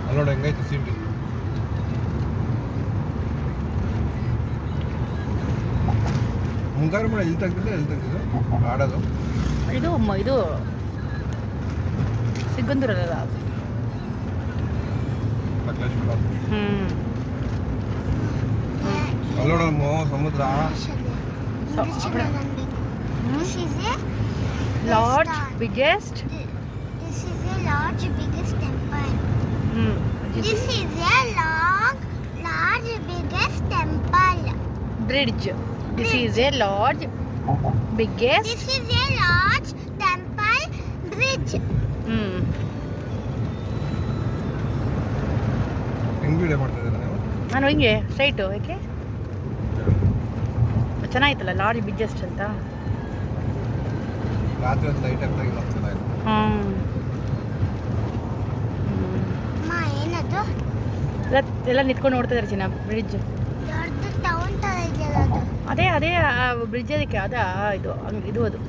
ಅಲ್ಲೋಡ ಹೆಂಗೈತೆ ಸೀಟಿ. ಮುಂಗಾರು ಮಳೆ ಇಲ್ಲಿ ತೆಗ್ದಿದ್ದು ಆಡೋದು. ಇದು ಸಿಗಂದೂರಲ್ಲ ಅಲ್ಲೋಡಮ್ಮ ಸಮುದ್ರ. large biggest This is a large biggest temple. this This is a large biggest temple. bridge. This is a large biggest. This is a large temple bridge. ಹೆಂಗ್ ವಿಡಿಯೋ ಮಾಡ್ತಿದ್ದೀರಾ ನೀವು? ನಾನು ಹಿಂಗೆ ಸ್ಟ್ರೈಟು ಯಾಕೆ ಚೆನ್ನಾಗಿತ್ತಲ್ಲ ಲಾರ್ಜ್ ಬಿಗ್ಗೆಸ್ಟ್ ಅಂತ. ರಾತ್ರಿ ಒಂದು light ಆಗ್ತಾಗಿ ಏನದು ಎಲ್ಲ ನಿಂತ್ಕೊಂಡು ನೋಡ್ತಾ ಇದ್ದಾರೆ ಚಿನ್ನ ಬ್ರಿಡ್ಜ್. ದೊಡ್ಡ ಟೌನ್ ತರ ಇದೆಯಲ್ಲ ಅದು. ಅದೇ ಬ್ರಿಡ್ಜ್ ಅದಕ್ಕೆ ಇದು ಅದು